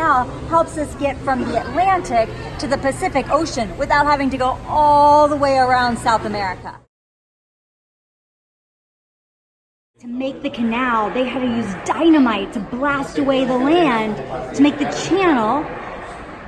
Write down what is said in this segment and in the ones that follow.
Canal helps us get from the Atlantic to the Pacific Ocean without having to go all the way around South America. To make the canal, they had to use dynamite to blast away the land to make the channel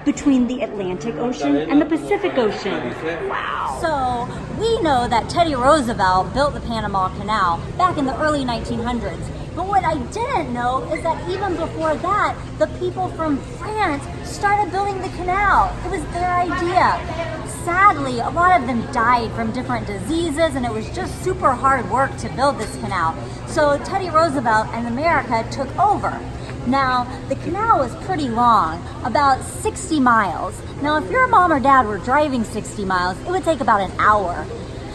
between the Atlantic Ocean and the Pacific Ocean. Wow. So we know that Teddy Roosevelt built the Panama Canal back in the early 1900s. But what I didn't know is that even before that, the people from France started building the canal. It was their idea. Sadly, a lot of them died from different diseases, and it was just super hard work to build this canal. So Teddy Roosevelt and America took over. Now, the canal was pretty long, about 60 miles. Now, if your mom or dad were driving 60 miles, it would take about an hour.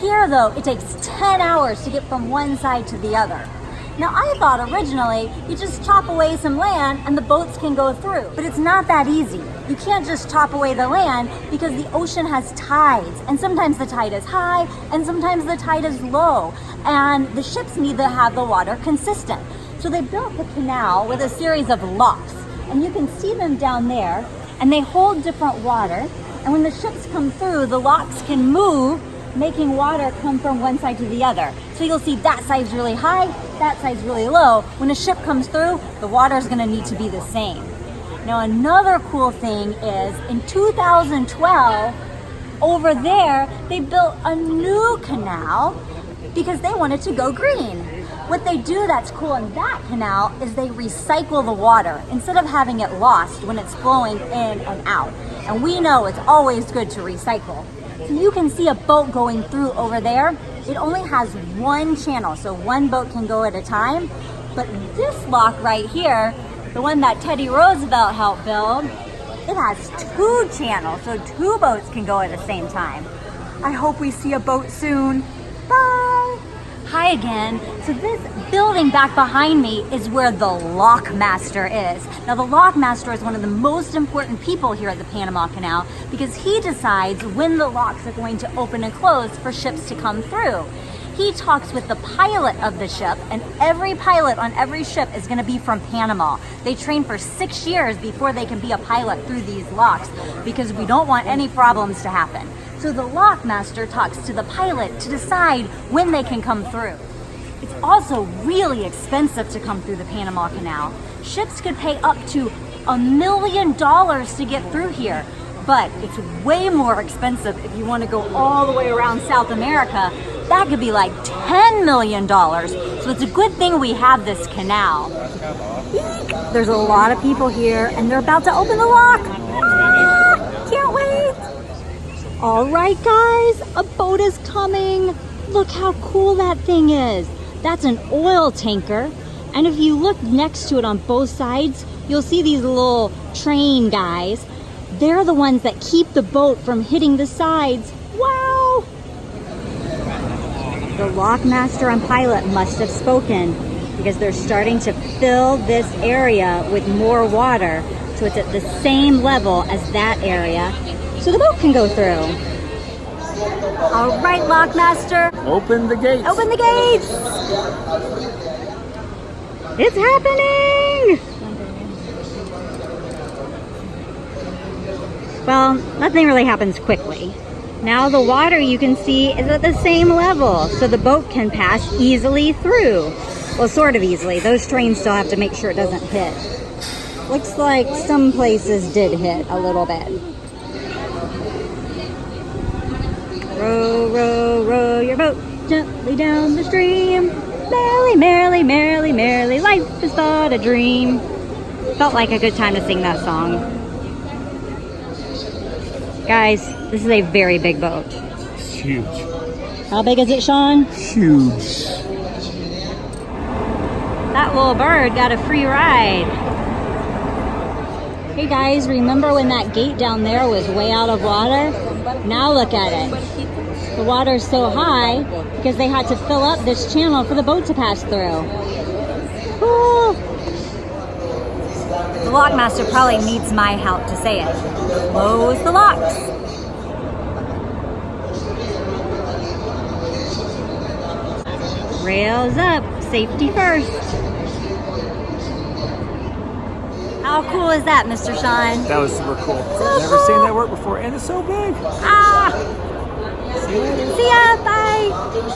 Here, though, it takes 10 hours to get from one side to the other. Now, I thought originally you just chop away some land and the boats can go through, but it's not that easy. You can't just chop away the land because the ocean has tides, and sometimes the tide is high and sometimes the tide is low, and the ships need to have the water consistent. So they built the canal with a series of locks, and you can see them down there, and they hold different water, and when the ships come through, the locks can move, making water come from one side to the other. So you'll see that side's really high, that side's really low. When a ship comes through, the water's gonna need to be the same. Now, another cool thing is in 2012, over there, they built a new canal because they wanted to go green. What they do that's cool in that canal is they recycle the water instead of having it lost when it's flowing in and out. And we know it's always good to recycle. So you can see a boat going through over there. It only has one channel, so one boat can go at a time. But this lock right here, the one that Teddy Roosevelt helped build, it has two channels, so two boats can go at the same time. I hope we see a boat soon. Bye! Hi again. So this building back behind me is where the lockmaster is. Now, the lockmaster is one of the most important people here at the Panama Canal because he decides when the locks are going to open and close for ships to come through. He talks with the pilot of the ship, and every pilot on every ship is going to be from Panama. They train for 6 years before they can be a pilot through these locks because we don't want any problems to happen. So the lockmaster talks to the pilot to decide when they can come through. It's also really expensive to come through the Panama Canal. Ships could pay up to $1 million to get through here, but it's way more expensive if you want to go all the way around South America. That could be like $10 million. So it's a good thing we have this canal. There's a lot of people here and they're about to open the lock. Ah, can't wait. All right, guys, a boat is coming. Look how cool that thing is. That's an oil tanker. And if you look next to it on both sides, you'll see these little train guys. They're the ones that keep the boat from hitting the sides. Wow! The lockmaster and pilot must have spoken because they're starting to fill this area with more water so it's at the same level as that area so the boat can go through. All right, lockmaster. Open the gates. Open the gates. It's happening. Well, nothing really happens quickly. Now the water, you can see, is at the same level, so the boat can pass easily through. Well, sort of easily. Those trains still have to make sure it doesn't hit. Looks like some places did hit a little bit. Row, row, row your boat gently down the stream. Merrily, merrily, merrily, merrily, life is but a dream. Felt like a good time to sing that song. Guys, this is a very big boat. It's huge. How big is it, Sean? Huge. That little bird got a free ride. Hey guys, remember when that gate down there was way out of water? Now look at it. The water's so high because they had to fill up this channel for the boat to pass through. Cool. The lockmaster probably needs my help to say it. Close the locks. Rails up, safety first. How How cool is that, Mr. Sean? That was super cool. So Never cool. seen that work before, and it's so big. Ah! See ya, bye!